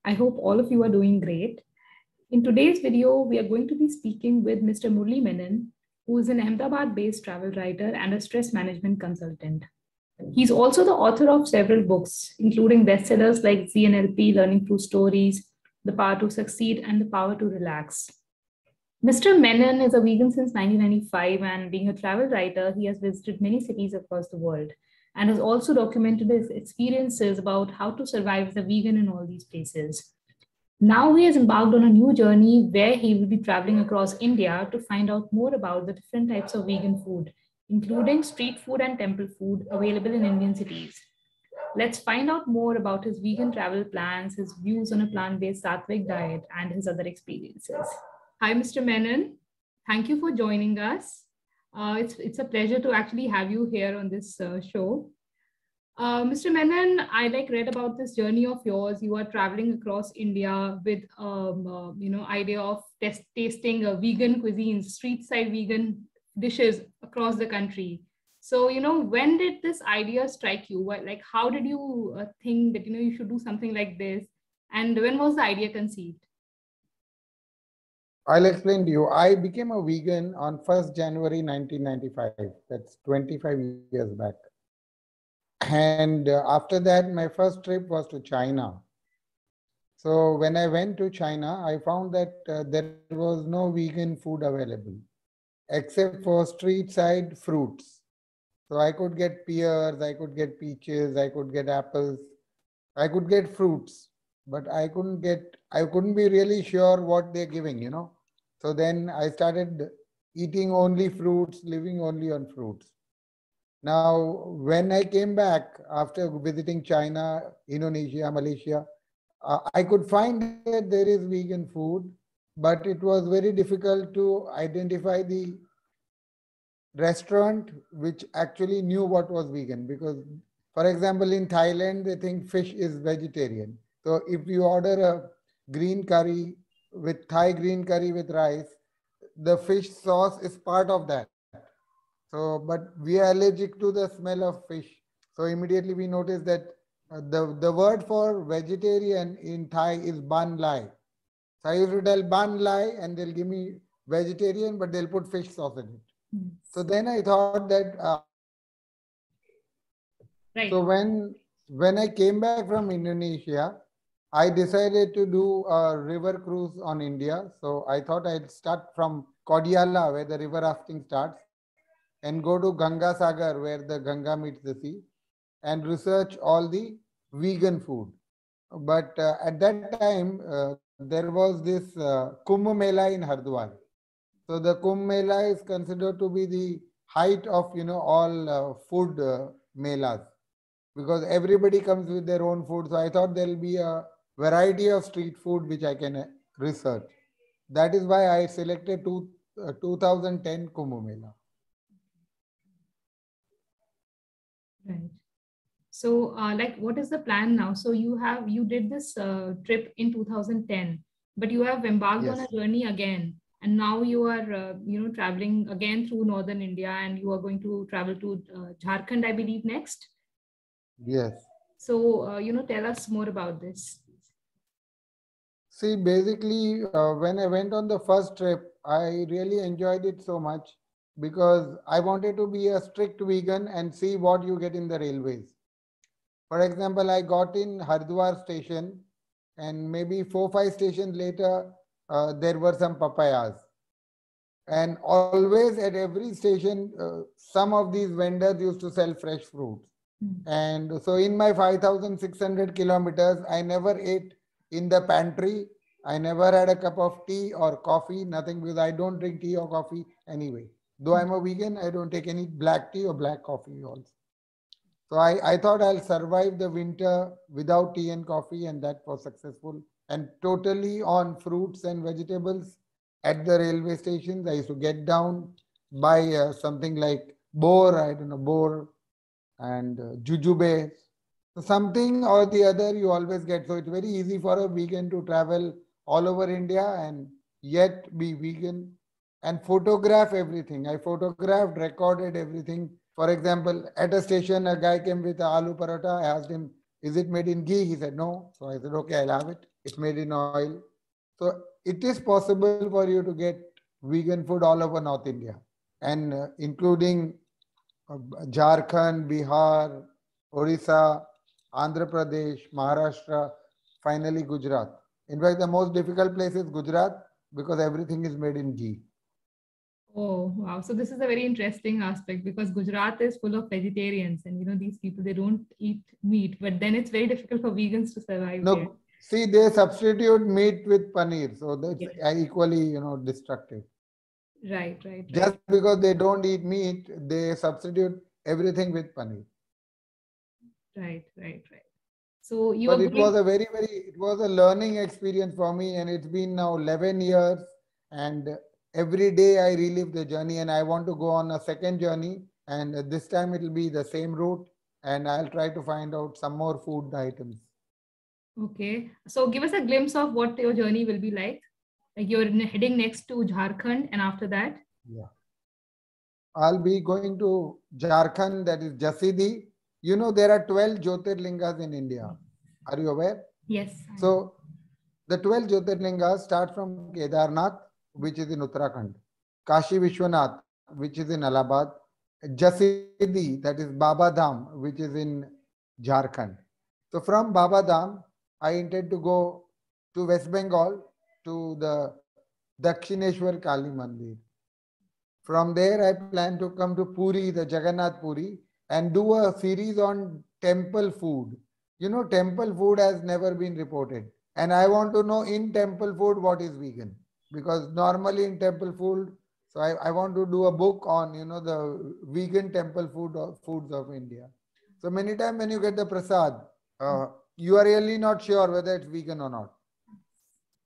I hope all of you are doing great. In today's video, we are going to be speaking with Mr. Murli Menon, who is an Ahmedabad-based travel writer and a stress management consultant. He's also the author of several books, including bestsellers like ZNLP, Learning Through Stories, The Power to Succeed, and The Power to Relax. Mr. Menon is a vegan since 1995, and being a travel writer, he has visited many cities across the world and has also documented his experiences about how to survive as a vegan in all these places. Now he has embarked on a new journey where he will be traveling across India to find out more about the different types of vegan food, including street food and temple food available in Indian cities. Let's find out more about his vegan travel plans, his views on a plant based Sattvic diet, and his other experiences. Hi, Mr. Menon. Thank you for joining us. It's a pleasure to actually have you here on this show. Mr. Menon, I read about this journey of yours. You are traveling across India with idea of tasting vegan cuisines, street side vegan dishes across the country. So when did this idea strike you? How did you think that you should do something like this, and when was the idea conceived? I'll explain to you. I became a vegan on 1st January 1995. That's 25 years back. And after that, my first trip was to China. So when I went to China, I found that there was no vegan food available except for street side fruits. So I could get pears, I could get peaches, I could get apples, I could get fruits, but I couldn't be really sure what they're giving, So then I started eating only fruits, living only on fruits. Now, when I came back after visiting China, Indonesia, Malaysia, I could find that there is vegan food, but it was very difficult to identify the restaurant which actually knew what was vegan. Because, for example, in Thailand, they think fish is vegetarian. So if you order a green curry with Thai green curry with rice, the fish sauce is part of that. So, but we are allergic to the smell of fish. So immediately we notice that the word for vegetarian in Thai is ban lai. So I used to tell ban lai and they'll give me vegetarian, but they'll put fish sauce in it. Yes. So then I thought that, right. So when I came back from Indonesia, I decided to do a river cruise on India. So I thought I'd start from Kodiala, where the river rafting starts, and go to Ganga Sagar, where the Ganga meets the sea, and research all the vegan food. But at that time, there was this Kumbh Mela in Hardwar. So the Kumbh Mela is considered to be the height of all food melas, because everybody comes with their own food. So I thought there'll be a variety of street food which I can research. That is why I selected 2010 Kumbh Mela. Right. So what is the plan now? So you did this trip in 2010, but you have embarked on a journey again. And now you are, traveling again through northern India, and you are going to travel to Jharkhand, I believe, next. Yes. So, tell us more about this. See, basically, when I went on the first trip, I really enjoyed it so much because I wanted to be a strict vegan and see what you get in the railways. For example, I got in Hardwar station, and maybe 4-5 stations later, there were some papayas. And always at every station, some of these vendors used to sell fresh fruits. And so in my 5,600 kilometers, I never ate in the pantry. I never had a cup of tea or coffee, nothing, because I don't drink tea or coffee anyway. Though I'm a vegan, I don't take any black tea or black coffee also. So I thought I'll survive the winter without tea and coffee, and that was successful. And totally on fruits and vegetables at the railway stations. I used to get down, buy something like boar and jujube. So something or the other you always get. So it's very easy for a vegan to travel all over India and yet be vegan and photograph everything. I photographed, recorded everything. For example, at a station, a guy came with a aloo paratha. I asked him, is it made in ghee? He said, no. So I said, okay, I'll have it. It's made in oil. So it is possible for you to get vegan food all over North India, and including Jharkhand, Bihar, Orissa, Andhra Pradesh, Maharashtra, finally Gujarat. In fact, the most difficult place is Gujarat because everything is made in ghee. Oh, wow. So this is a very interesting aspect because Gujarat is full of vegetarians and these people, they don't eat meat, but then it's very difficult for vegans to survive there. No, see, they substitute meat with paneer. So that's Yes. equally, destructive. Right, right, right. Just because they don't eat meat, they substitute everything with paneer. Right, right, right. So you But are it was a it was a learning experience for me, and it's been now 11 years, and every day I relive the journey, and I want to go on a second journey, and this time it will be the same route, and I'll try to find out some more food items. Okay. So give us a glimpse of what your journey will be like. Like you're heading next to Jharkhand, and after that? Yeah. I'll be going to Jharkhand, that is Jasidi. There are 12 Jyotirlingas in India. Are you aware? Yes. So the 12 Jyotirlingas start from Kedarnath, which is in Uttarakhand, Kashi Vishwanath, which is in Allahabad, Jasidi, that is Baba Dham, which is in Jharkhand. So from Baba Dham, I intend to go to West Bengal to the Dakshineshwar Kali Mandir. From there, I plan to come to Puri, the Jagannath Puri, and do a series on temple food. Temple food has never been reported. And I want to know in temple food what is vegan. Because normally in temple food, so I want to do a book on, the vegan temple foods of India. So many times when you get the prasad, you are really not sure whether it's vegan or not.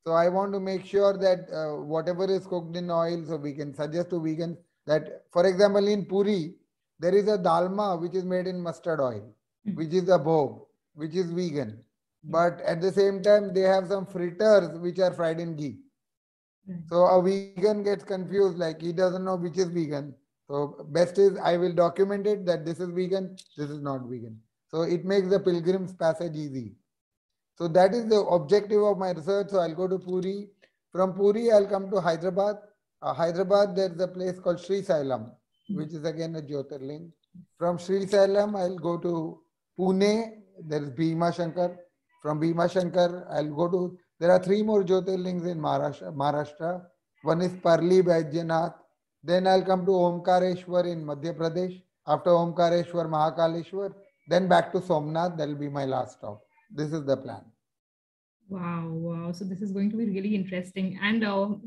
So I want to make sure that whatever is cooked in oil, so we can suggest to vegans that, for example, in Puri, there is a dalma which is made in mustard oil, which is a bhog, which is vegan. But at the same time, they have some fritters which are fried in ghee. So a vegan gets confused, like he doesn't know which is vegan. So best is I will document it that this is vegan, this is not vegan. So it makes the pilgrim's passage easy. So that is the objective of my research. So I'll go to Puri. From Puri, I'll come to Hyderabad. Hyderabad, there's a place called Sri Sailam, which is again a Jyotirling. From Sri Sailam, I'll go to Pune. There is Bhima Shankar. From Bhima Shankar, I'll go to, there are 3 more Jyotirlings in Maharashtra. One is Parli Baidyanath. Then I'll come to Omkareshwar in Madhya Pradesh. After Omkareshwar, Mahakaleshwar. Then back to Somnath. That will be my last stop. This is the plan. Wow, wow. So this is going to be really interesting. And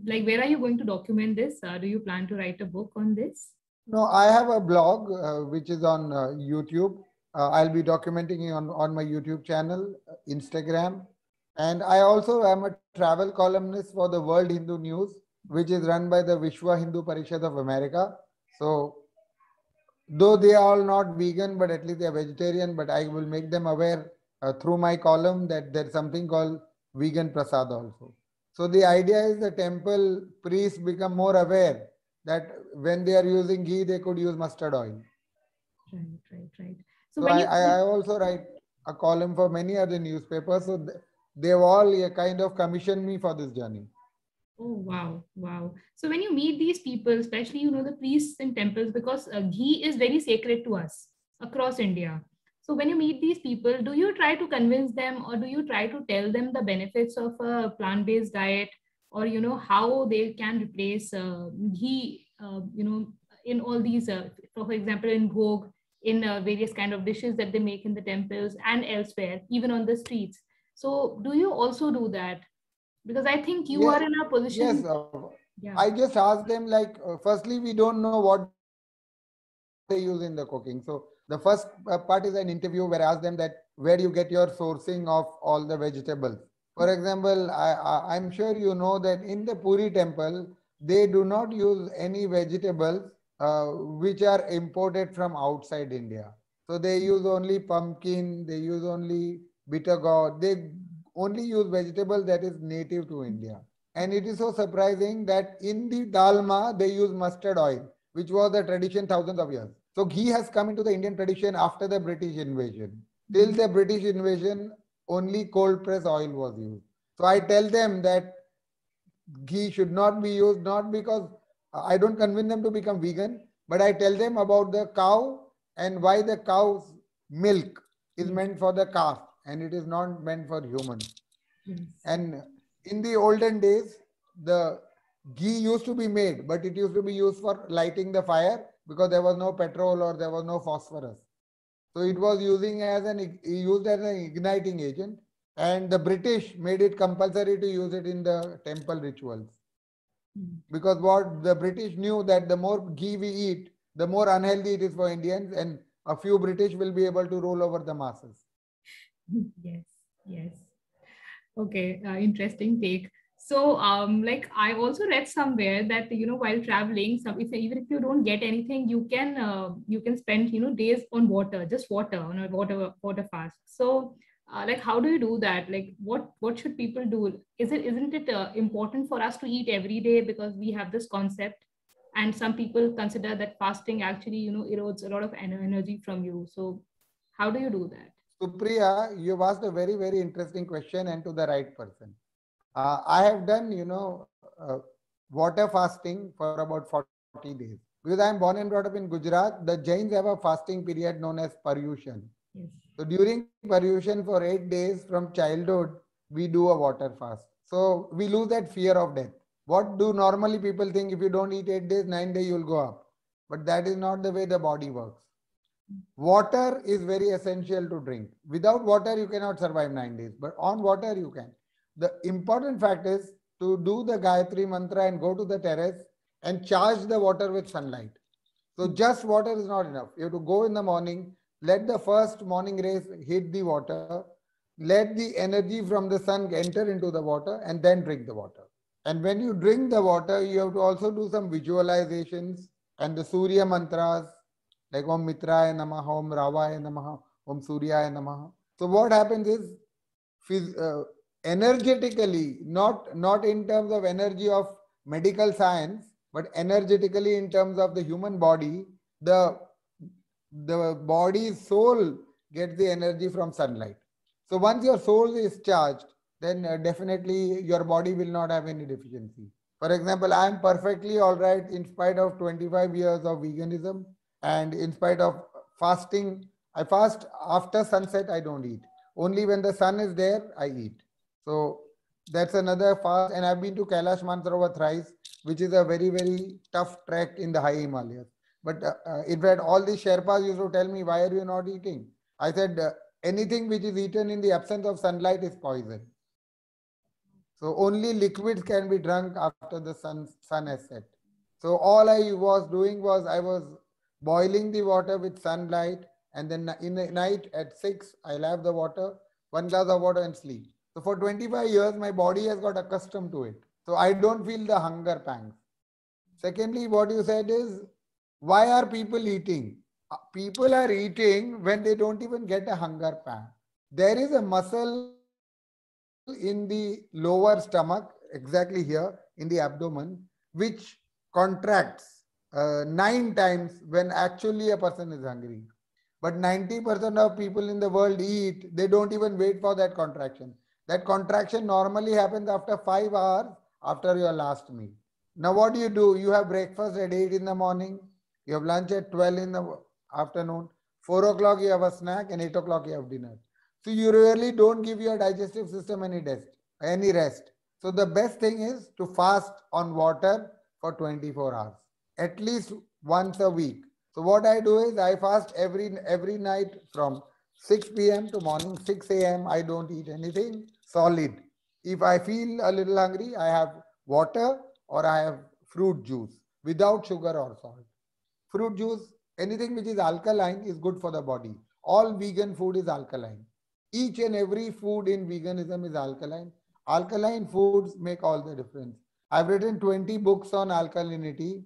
like, where are you going to document this? Do you plan to write a book on this? No, I have a blog which is on YouTube. I'll be documenting it on my YouTube channel, Instagram. And I also am a travel columnist for the World Hindu News, which is run by the Vishwa Hindu Parishad of America. So though they are all not vegan, but at least they are vegetarian, but I will make them aware through my column that there's something called vegan prasad also. So the idea is the temple priests become more aware that when they are using ghee, they could use mustard oil. Right, right, right. So I also write a column for many other newspapers. So they've all kind of commissioned me for this journey. Oh, wow, wow. So when you meet these people, especially, the priests in temples, because ghee is very sacred to us across India. So when you meet these people, do you try to convince them or do you try to tell them the benefits of a plant-based diet or, how they can replace ghee, in all these, for example, in bhog, in various kind of dishes that they make in the temples and elsewhere, even on the streets. So do you also do that? Because I think you are in a position. Yes, I just asked them like, firstly, we don't know what they use in the cooking. So the first part is an interview where I ask them that where you get your sourcing of all the vegetables. For example, I'm sure you know that in the Puri temple, they do not use any vegetables which are imported from outside India. So they use only pumpkin, they use only bitter gourd, they only use vegetable that is native to India. And it is so surprising that in the dalma, they use mustard oil, which was the tradition thousands of years. So ghee has come into the Indian tradition after the British invasion. Till the British invasion, only cold press oil was used. So I tell them that ghee should not be used, not because I don't convince them to become vegan, but I tell them about the cow and why the cow's milk is meant for the calf and it is not meant for humans. Yes. And in the olden days, the ghee used to be made, but it used to be used for lighting the fire because there was no petrol or there was no phosphorus. So it was used as an igniting agent, and the British made it compulsory to use it in the temple rituals. Because what the British knew that the more ghee we eat, the more unhealthy it is for Indians, and a few British will be able to rule over the masses. Yes, yes. Okay, interesting take. So, like I also read somewhere that while traveling, even if you don't get anything, you can spend days on water, just water on a water fast. So, like how do you do that? Like what should people do? Isn't it important for us to eat every day because we have this concept, and some people consider that fasting actually erodes a lot of energy from you. So, how do you do that? Supriya, you've asked a very, very interesting question and to the right person. I have done, water fasting for about 40 days. Because I am born and brought up in Gujarat, the Jains have a fasting period known as Paryushan. Yes. So during Paryushan for 8 days from childhood, we do a water fast. So we lose that fear of death. What do normally people think? If you don't eat 8 days, 9 days, you'll go up. But that is not the way the body works. Water is very essential to drink. Without water, you cannot survive 9 days. But on water, you can. The important fact is to do the Gayatri mantra and go to the terrace and charge the water with sunlight. So just water is not enough. You have to go in the morning, let the first morning rays hit the water, let the energy from the sun enter into the water, and then drink the water. And when you drink the water, you have to also do some visualizations and the Surya mantras like Om Mitraya Namaha, Om Ravaya Namaha, Om Suryaya Namaha. So what happens is energetically, not in terms of energy of medical science, but energetically in terms of the human body, the body's soul gets the energy from sunlight. So once your soul is charged, then definitely your body will not have any deficiency. For example, I am perfectly all right in spite of 25 years of veganism and in spite of fasting. I fast after sunset, I don't eat. Only when the sun is there, I eat. So that's another fast. And I've been to Kailash Mansarovar thrice, which is a very, very tough trek in the high Himalayas. But in fact, all the Sherpas used to tell me, why are you not eating? I said, anything which is eaten in the absence of sunlight is poison. So only liquids can be drunk after the sun has set. So all I was doing was I was boiling the water with sunlight, and then in the night at 6, I'll have the water, 1 glass of water and sleep. So for 25 years, my body has got accustomed to it. So I don't feel the hunger pangs. Secondly, what you said is, why are people eating? People are eating when they don't even get a hunger pang. There is a muscle in the lower stomach, exactly here in the abdomen, which contracts 9 times when actually a person is hungry. But 90% of people in the world eat, they don't even wait for that contraction. That contraction normally happens after 5 hours after your last meal. Now, what do? You have breakfast at 8 in the morning, you have lunch at 12 in the afternoon, 4 o'clock you have a snack, and 8 o'clock you have dinner. So you really don't give your digestive system any rest. So the best thing is to fast on water for 24 hours, at least once a week. So what I do is I fast every night from 6 p.m. to morning 6 a.m. I don't eat anything solid. If I feel a little hungry, I have water or I have fruit juice without sugar or salt. Fruit juice, anything which is alkaline is good for the body. All vegan food is alkaline. Each and every food in veganism is alkaline. Alkaline foods make all the difference. I've written 20 books on alkalinity,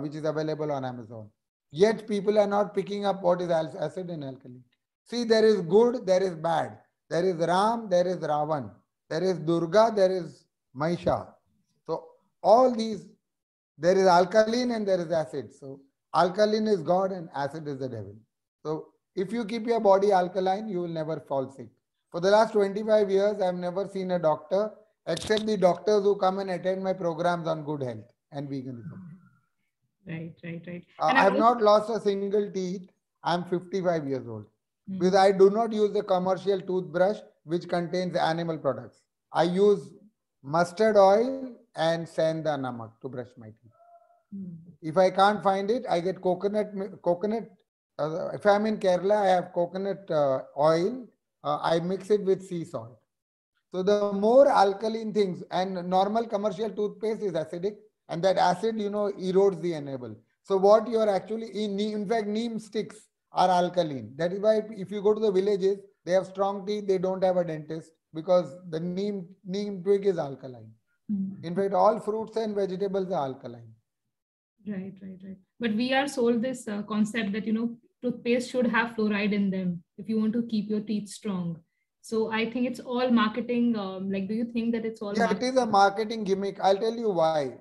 which is available on Amazon. Yet people are not picking up what is acid and alkaline. See, there is good, there is bad. There is Ram, there is Ravan. There is Durga, there is Mahisha. So all these, there is alkaline and there is acid. So alkaline is God and acid is the devil. So If you keep your body alkaline, you will never fall sick. For the last 25 years, I've never seen a doctor except the doctors who come and attend my programs on good health and veganism. Right, right, right. I have not lost a single teeth. I'm 55 years old. Because Mm. I do not use the commercial toothbrush which contains animal products. I use mustard oil and senda namak to brush my teeth. Mm. If I can't find it, I get coconut. If I'm in Kerala, I have coconut oil. I mix it with sea salt. So the more alkaline things, and normal commercial toothpaste is acidic, and that acid, erodes the enamel. So what you are actually, in fact, neem sticks are alkaline. That is why if you go to the villages, they have strong teeth, they don't have a dentist because the neem twig is alkaline. Mm. In fact, all fruits and vegetables are alkaline. Right, right, right. But we are sold this concept that, toothpaste should have fluoride in them if you want to keep your teeth strong. So I think it's all marketing. Like, do you think that it's all Yeah, it marketing? is a marketing gimmick. I'll tell you why.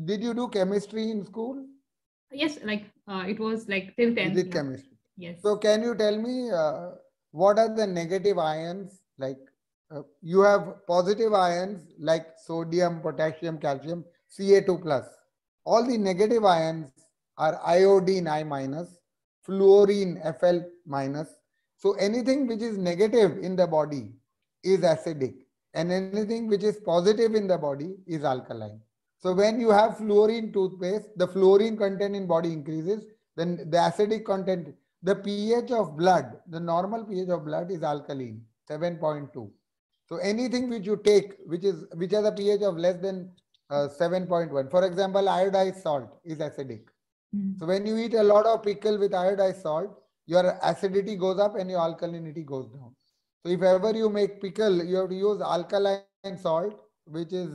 Did you do chemistry in school? Yes, like it was like till You 10th. did Yeah. chemistry. Yes. So can you tell me what are the negative ions? Like you have positive ions like sodium, potassium, calcium, Ca2 plus. All the negative ions are iodine I minus, fluorine Fl minus. So anything which is negative in the body is acidic, and anything which is positive in the body is alkaline. So when you have fluorine toothpaste, the fluorine content in body increases, then the acidic content, the pH of blood, the normal pH of blood is alkaline, 7.2. So anything which you take, which has a pH of less than 7.1, for example, iodized salt is acidic. Mm. So when you eat a lot of pickle with iodized salt, your acidity goes up and your alkalinity goes down. So if ever you make pickle, you have to use alkaline salt, which is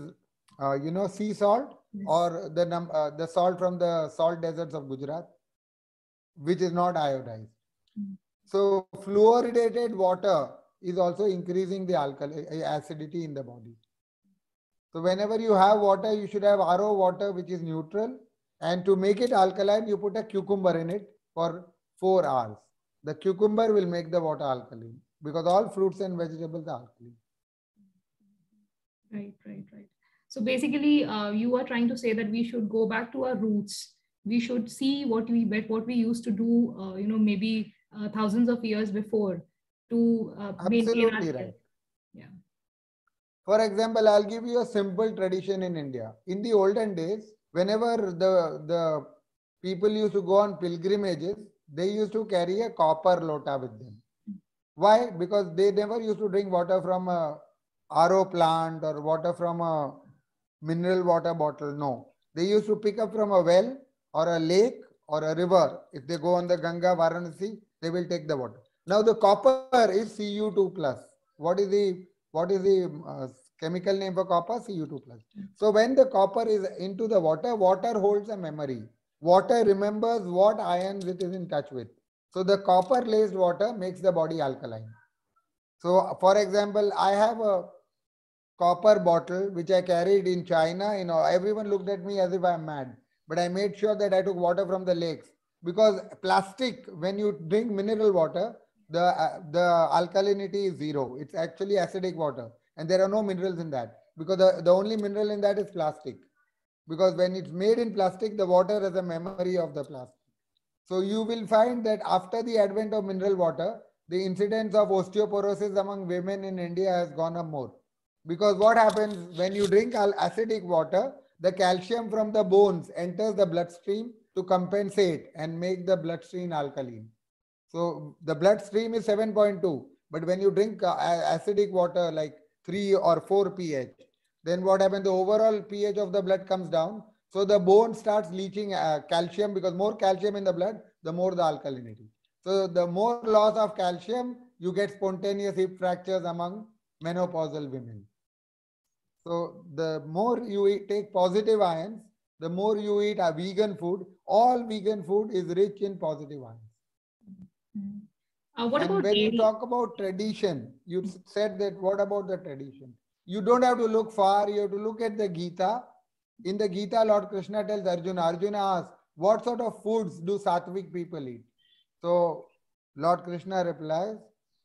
sea salt, Yes. or the salt from the salt deserts of Gujarat, which is not iodized. Mm. So fluoridated water is also increasing the acidity in the body. So whenever you have water, you should have RO water, which is neutral. And to make it alkaline, you put a cucumber in it for 4 hours. The cucumber will make the water alkaline because all fruits and vegetables are alkaline. Right, right, right. So basically, you are trying to say that we should go back to our roots. We should see what we used to do, maybe thousands of years before to maintain our Absolutely health. right. Yeah. For example, I'll give you a simple tradition in India. In the olden days, whenever the people used to go on pilgrimages, they used to carry a copper lota with them. Why? Because they never used to drink water from a RO plant or water from a mineral water bottle. No. They used to pick up from a well or a lake or a river. If they go on the Ganga, Varanasi, they will take the water. Now the copper is Cu2 plus. What is the chemical name for copper? Cu2 plus. So when the copper is into the water, water holds a memory. Water remembers what ions it is in touch with. So the copper laced water makes the body alkaline. So for example, I have a copper bottle which I carried in China. Everyone looked at me as if I'm mad. But I made sure that I took water from the lakes because plastic, when you drink mineral water, the alkalinity is zero. It's actually acidic water, and there are no minerals in that because the only mineral in that is plastic. Because when it's made in plastic, the water has a memory of the plastic. So you will find that after the advent of mineral water, the incidence of osteoporosis among women in India has gone up more. Because what happens when you drink acidic water, the calcium from the bones enters the bloodstream to compensate and make the bloodstream alkaline. So the bloodstream is 7.2, but when you drink acidic water like 3 or 4 pH, then what happens? The overall pH of the blood comes down. So the bone starts leaching calcium because more calcium in the blood, the more the alkalinity. So the more loss of calcium, you get spontaneous hip fractures among menopausal women. So the more you take positive ions, the more you eat a vegan food. All vegan food is rich in positive ions. Mm. What And about when you dairy? talk about tradition, you said that what about the tradition? You don't have to look far, you have to look at the Gita. In the Gita, Lord Krishna tells Arjuna, Arjuna asks, what sort of foods do Sattvic people eat? So Lord Krishna replies,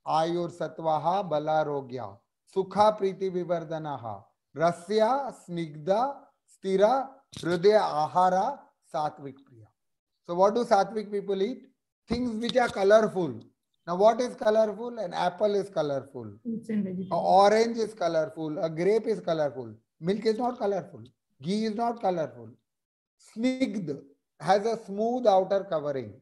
Ayur Satvaha Balarogya Sukha Priti Vivardanaha Rasya Snigdha Stira Hridaya Ahara Satvik Priya. So what do Satvik people eat? Things which are colorful. Now what is colorful? An apple is colorful. Fruits and An vegetables. orange is colorful. A grape is colorful. Milk is not colorful. Ghee is not colorful. Snigdh has a smooth outer covering.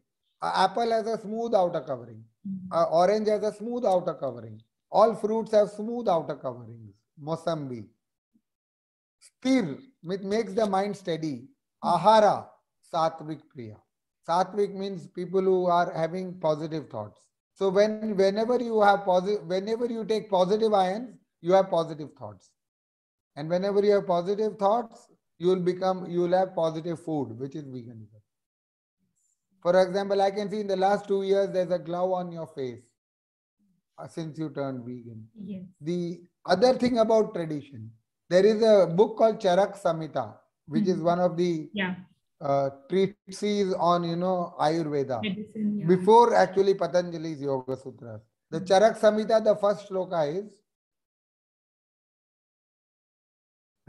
An apple has a smooth outer covering. An orange has a smooth outer covering. All fruits have smooth outer coverings. Mosambi. Sthir, which makes the mind steady. Ahara, Satvik Priya. Satvik means people who are having positive thoughts. So whenever you have whenever you take positive ions, you have positive thoughts. And whenever you have positive thoughts, you will have positive food, which is veganism. For example, I can see in the last 2 years, there's a glow on your face since you turned vegan. Yes. The other thing about tradition, there is a book called Charak Samhita, which is one of the treatises on, Ayurveda. Medicine, yeah. Before actually Patanjali's Yoga Sutras. The Charak Samhita, the first shloka is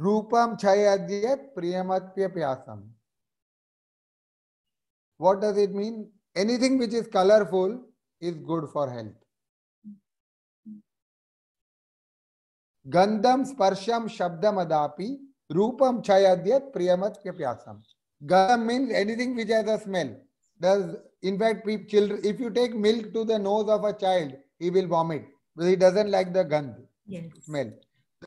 Rupam Chayadyat Priyamatpya Pyasam. What does it mean? Anything which is colorful is good for health. Gandham Sparsham Shabdam Adapi Rupam Chayadyat Priyamatpya Pyasam. Gandham means anything which has a smell. In fact, children, if you take milk to the nose of a child, he will vomit because he doesn't like the gandh smell.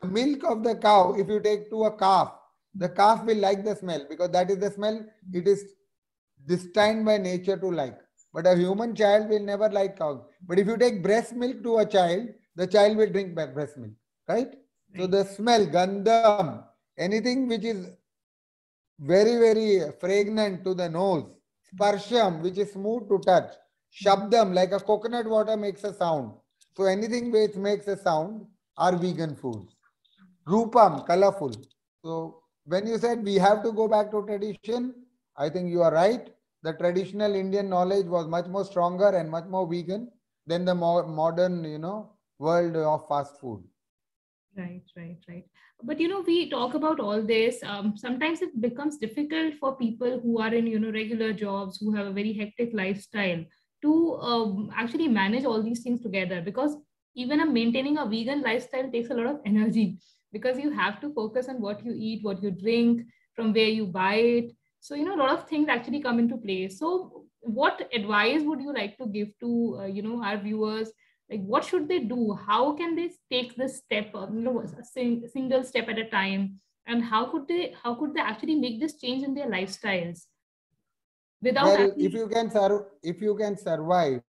The milk of the cow, if you take to a calf, the calf will like the smell because that is the smell it is destined by nature to like. But a human child will never like cow. But if you take breast milk to a child, the child will drink breast milk, right? So the smell, gandham, anything which is very, very fragrant to the nose, sparsham, which is smooth to touch, shabdam, like a coconut water makes a sound. So anything which makes a sound are vegan foods. Rupam, colorful. So when you said we have to go back to tradition, I think you are right. The traditional Indian knowledge was much more stronger and much more vegan than the modern, world of fast food. Right. But we talk about all this. Sometimes it becomes difficult for people who are in regular jobs, who have a very hectic lifestyle, to actually manage all these things together, because even maintaining a vegan lifestyle takes a lot of energy, because you have to focus on what you eat, what you drink, from where you buy it. So a lot of things actually come into play. So what advice would you like to give to our viewers? Like, what should they do? How can they take this step, a single step at a time? And how could they actually make this change in their lifestyles without if you can survive,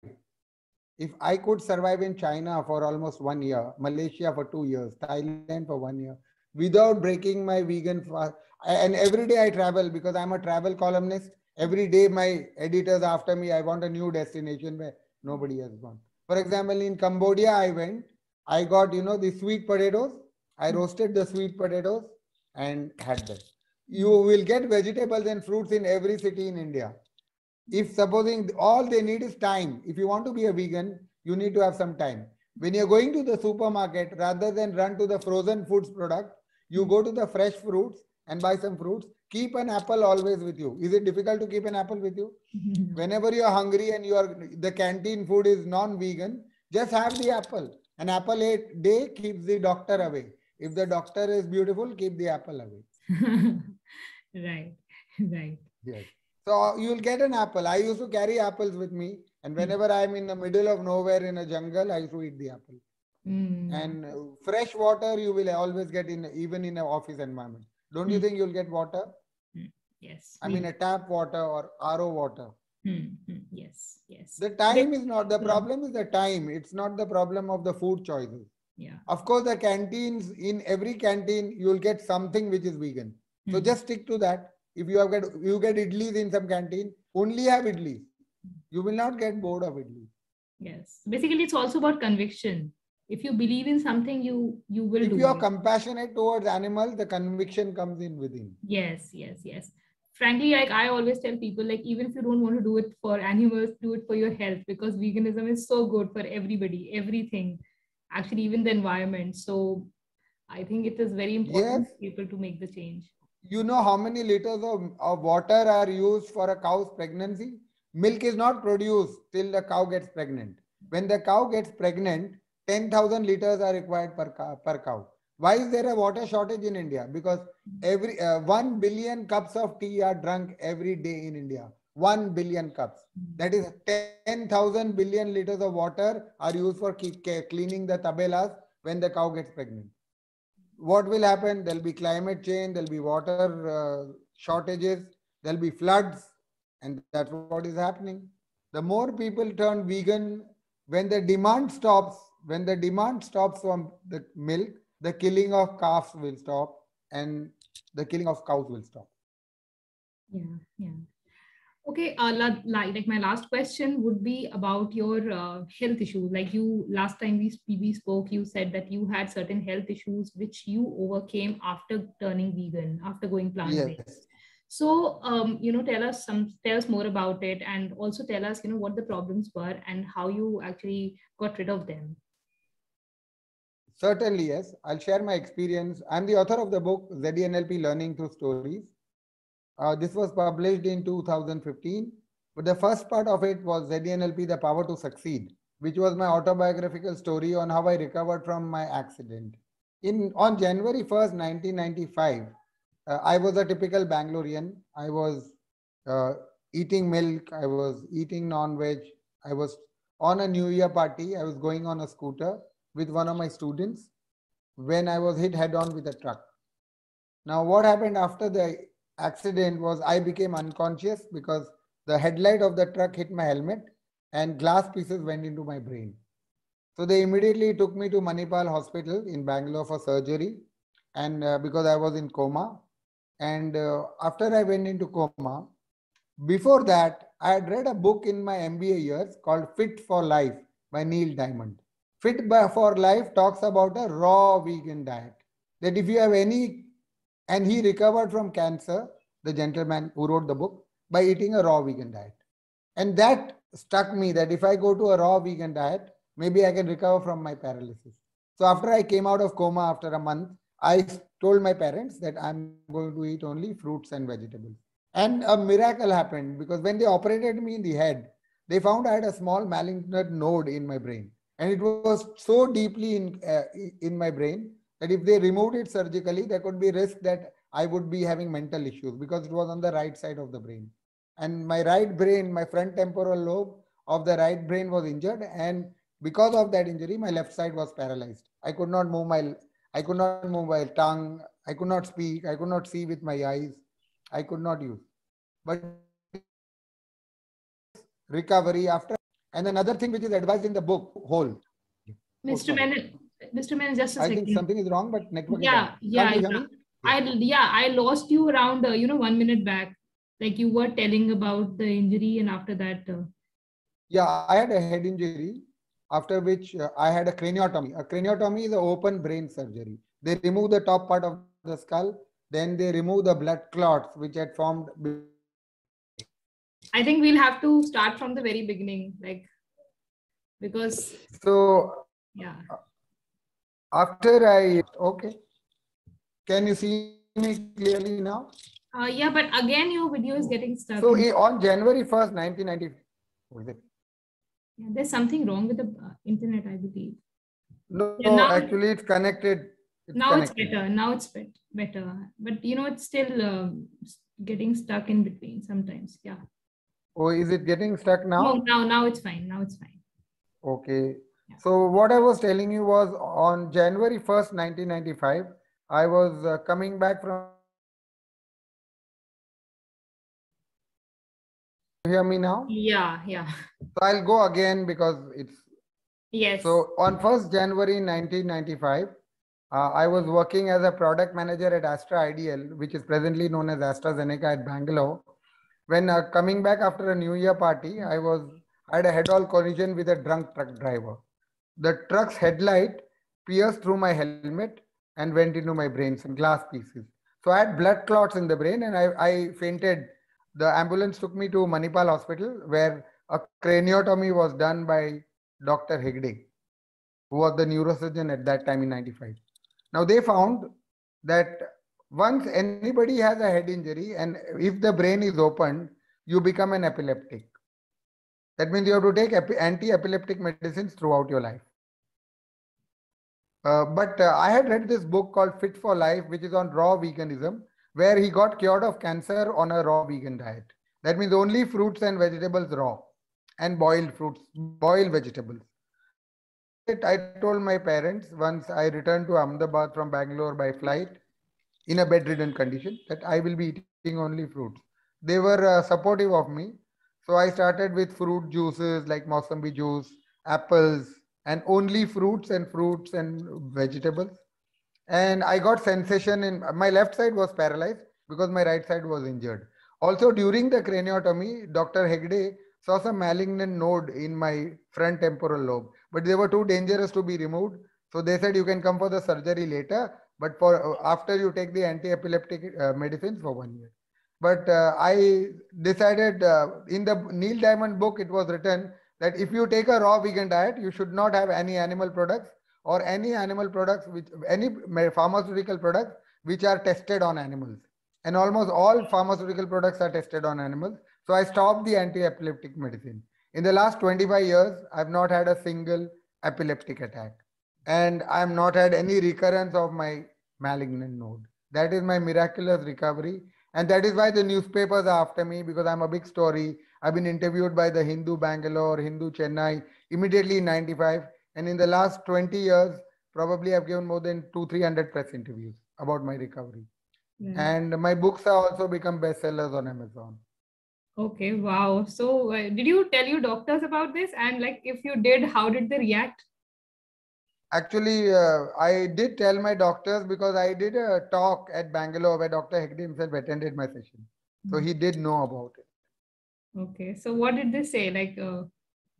if I could survive in China for almost 1 year, Malaysia for 2 years, Thailand for 1 year, without breaking my vegan fast, and every day I travel because I'm a travel columnist. Every day my editors after me, I want a new destination where nobody has gone. For example, in Cambodia, I got, the sweet potatoes. I roasted the sweet potatoes and had them. You will get vegetables and fruits in every city in India. If supposing all they need is time, if you want to be a vegan, you need to have some time. When you're going to the supermarket, rather than run to the frozen foods product, you go to the fresh fruits and buy some fruits. Keep an apple always with you. Is it difficult to keep an apple with you? Whenever you're hungry and the canteen food is non-vegan, just have the apple. An apple a day keeps the doctor away. If the doctor is beautiful, keep the apple away. Right. Yes. So you'll get an apple. I used to carry apples with me. And whenever I'm in the middle of nowhere in a jungle, I used to eat the apple. And fresh water you will always get even in an office environment. Don't you think you'll get water? Yes. I mean a tap water or RO water. Yes. The time is not the problem, is the time. It's not the problem of the food choices. Yeah. Of course, the canteens, in every canteen, you'll get something which is vegan. So just stick to that. If you get idlis in some canteen, only have idlis. You will not get bored of idlis. Yes. Basically, it's also about conviction. If you believe in something, you will do it. If you are compassionate towards animals, the conviction comes in within. Yes. frankly, like I always tell people, like even if you don't want to do it for animals, do it for your health, because veganism is so good for everybody, everything, actually even the environment. So I think it is very Yes. important for people to make the change. You know how many liters of water are used for a cow's pregnancy? Milk is not produced till the cow gets pregnant. When the cow gets pregnant, 10,000 liters are required per cow. Why is there a water shortage in India? Because every 1 billion cups of tea are drunk every day in India. 1 billion cups. That is 10,000 billion liters of water are used for cleaning the tabelas when the cow gets pregnant. What will happen? There'll be climate change, there'll be water shortages, there'll be floods, and that's what is happening. The more people turn vegan, when the demand stops from the milk, the killing of calves will stop and the killing of cows will stop. Yeah, yeah. Okay, like my last question would be about your health issues. Like you, last time we spoke, you said that you had certain health issues which you overcame after turning vegan, after going plant-based. Yes. So, tell us more about it, and also tell us, what the problems were and how you actually got rid of them. Certainly, yes. I'll share my experience. I'm the author of the book ZDNLP Learning Through Stories. This was published in 2015, but the first part of it was ZDNLP, The Power to Succeed, which was my autobiographical story on how I recovered from my accident. On January 1st, 1995, I was a typical Bangalorean. I was eating milk, I was eating non-veg, I was on a New Year party, I was going on a scooter with one of my students when I was hit head on with a truck. Now, what happened after the accident was I became unconscious because the headlight of the truck hit my helmet and glass pieces went into my brain. So they immediately took me to Manipal Hospital in Bangalore for surgery, and because I was in coma. And after I went into coma, before that, I had read a book in my MBA years called Fit for Life by Neil Diamond. For Life talks about a raw vegan diet. That if you have any, and he recovered from cancer, the gentleman who wrote the book, by eating a raw vegan diet. And that struck me that if I go to a raw vegan diet, maybe I can recover from my paralysis. So after I came out of coma after a month, I told my parents that I'm going to eat only fruits and vegetables. And a miracle happened because when they operated me in the head, they found I had a small malignant node in my brain. And it was so deeply in my brain that if they removed it surgically, there could be risk that I would be having mental issues because it was on the right side of the brain. And my right brain, my front temporal lobe of the right brain was injured. And because of that injury, my left side was paralyzed. I could not move my tongue. I could not speak. I could not see with my eyes. I could not use. But recovery after, and another thing which is advised in the book, whole. Mr. Menon, just a I second. think something is wrong, but network yeah, is yeah, Can't you hear me? I lost you around 1 minute back. Like you were telling about the injury, and after that. Yeah, I had a head injury, after which I had a craniotomy. A craniotomy is an open brain surgery. They remove the top part of the skull, then they remove the blood clots which had formed. I think we'll have to start from the very beginning, because. So Yeah. Okay. Can you see me clearly now? Yeah, but again, your video is getting stuck. So on January 1st, 1990, what is it? Yeah, there's something wrong with the internet, I believe. No, now, actually it's connected. It's better. Now it's better. But it's still getting stuck in between sometimes. Yeah. Oh, is it getting stuck now? No, now it's fine. Now it's fine. Okay. Yeah. So what I was telling you was on January 1st, 1995, I was coming back from. You hear me now? Yeah. So I'll go again because it's. Yes. So on 1st January 1995, I was working as a product manager at Astra Ideal, which is presently known as AstraZeneca at Bangalore. When coming back after a New Year party, I had a head-on collision with a drunk truck driver. The truck's headlight pierced through my helmet and went into my brain, some glass pieces. So I had blood clots in the brain and I fainted. The ambulance took me to Manipal Hospital where a craniotomy was done by Dr. Hegde, who was the neurosurgeon at that time in 95. Now they found that once anybody has a head injury and if the brain is opened, you become an epileptic. That means you have to take anti-epileptic medicines throughout your life. But I had read this book called Fit for Life, which is on raw veganism, where he got cured of cancer on a raw vegan diet. That means only fruits and vegetables raw and boiled fruits, boiled vegetables. I told my parents once I returned to Ahmedabad from Bangalore by flight in a bedridden condition that I will be eating only fruits. They were supportive of me. So I started with fruit juices like Mossambi juice, apples, and only fruits and vegetables. And I got sensation in my left side was paralyzed because my right side was injured. Also during the craniotomy, Dr. Hegde saw some malignant node in my front temporal lobe, but they were too dangerous to be removed. So they said you can come for the surgery later, but for after you take the anti-epileptic medicines for 1 year. But I decided in the Neil Diamond book, it was written that if you take a raw vegan diet, you should not have any animal products or any animal products, which any pharmaceutical products which are tested on animals. And almost all pharmaceutical products are tested on animals. So I stopped the anti-epileptic medicine. In the last 25 years, I've not had a single epileptic attack. And I've not had any recurrence of my malignant node. That is my miraculous recovery. And that is why the newspapers are after me, because I'm a big story. I've been interviewed by the Hindu Bangalore, Hindu Chennai, immediately in 95. And in the last 20 years, probably I've given more than 200-300 press interviews about my recovery. And my books have also become bestsellers on Amazon. Okay, wow. So did you tell your doctors about this? And like, if you did, how did they react? Actually, I did tell my doctors because I did a talk at Bangalore where Dr. Hegde himself attended my session. So he did know about it. Okay. So what did they say? Like,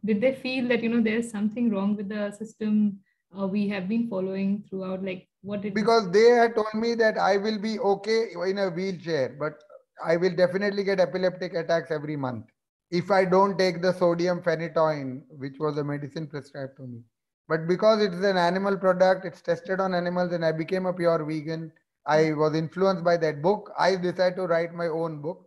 did they feel that, there's something wrong with the system we have been following throughout? Like, what did Because they had told me that I will be okay in a wheelchair, but I will definitely get epileptic attacks every month if I don't take the sodium phenytoin, which was a medicine prescribed to me. But because it's an animal product, it's tested on animals, and I became a pure vegan. I was influenced by that book. I decided to write my own book.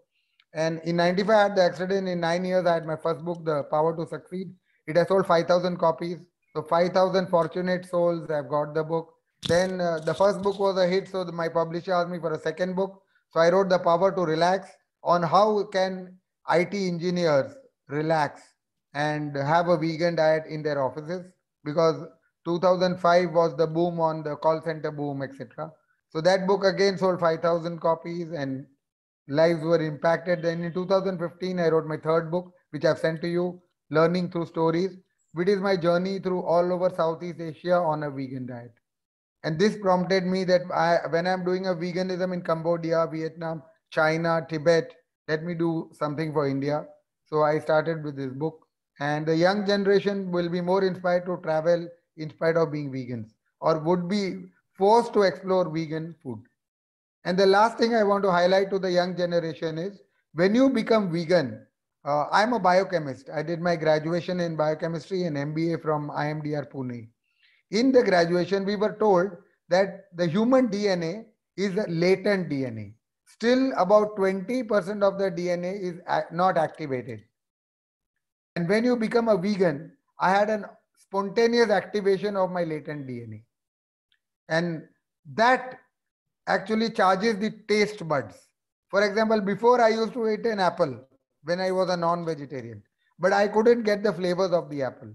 And in 95, I had the accident. In 9 years, I had my first book, The Power to Succeed. It has sold 5,000 copies. So 5,000 fortunate souls have got the book. Then the first book was a hit. So my publisher asked me for a second book. So I wrote The Power to Relax on how can IT engineers relax and have a vegan diet in their offices, because 2005 was the boom on the call center boom, etc. So that book again sold 5,000 copies and lives were impacted. Then in 2015, I wrote my third book, which I've sent to you, Learning Through Stories, which is my journey through all over Southeast Asia on a vegan diet. And this prompted me that when I'm doing a veganism in Cambodia, Vietnam, China, Tibet, let me do something for India. So I started with this book. And the young generation will be more inspired to travel in spite of being vegans, or would be forced to explore vegan food. And the last thing I want to highlight to the young generation is when you become vegan, I'm a biochemist. I did my graduation in biochemistry and MBA from IMDR Pune. In the graduation, we were told that the human DNA is a latent DNA. Still about 20% of the DNA is not activated. And when you become a vegan, I had a spontaneous activation of my latent DNA. And that actually charges the taste buds. For example, before I used to eat an apple when I was a non-vegetarian, but I couldn't get the flavors of the apple.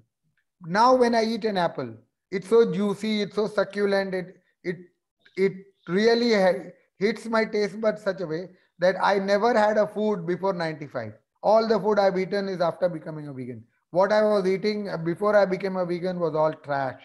Now when I eat an apple, it's so juicy, it's so succulent, it really hits my taste buds such a way that I never had a food before 95. All the food I've eaten is after becoming a vegan. What I was eating before I became a vegan was all trash.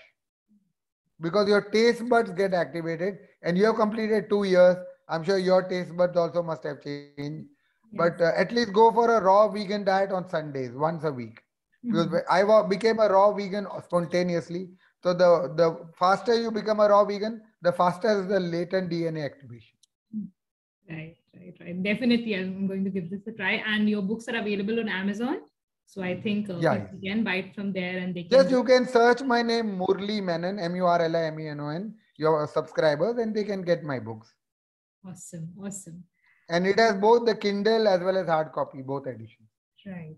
Because your taste buds get activated and you have completed 2 years. I'm sure your taste buds also must have changed. Yes. But at least go for a raw vegan diet on Sundays, once a week. Because I became a raw vegan spontaneously. So the faster you become a raw vegan, the faster is the latent DNA activation. Right. Definitely, I'm going to give this a try. And your books are available on Amazon. So I think Yeah. people can buy it from there and they can. Just you can search my name, Murli Menon, Murlimenon, your subscribers, and they can get my books. Awesome. And it has both the Kindle as well as hard copy, both editions. Right.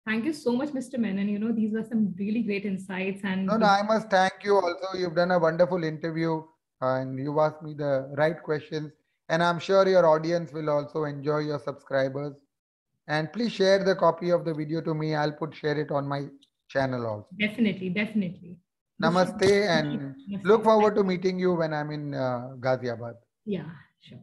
Thank you so much, Mr. Menon. You know, these were some really great insights. And No, I must thank you also. You've done a wonderful interview and you've asked me the right questions. And I'm sure your audience will also enjoy, your subscribers. And please share the copy of the video to me. I'll share it on my channel also. Definitely. Namaste and look forward to meeting you when I'm in Ghaziabad. Yeah, sure.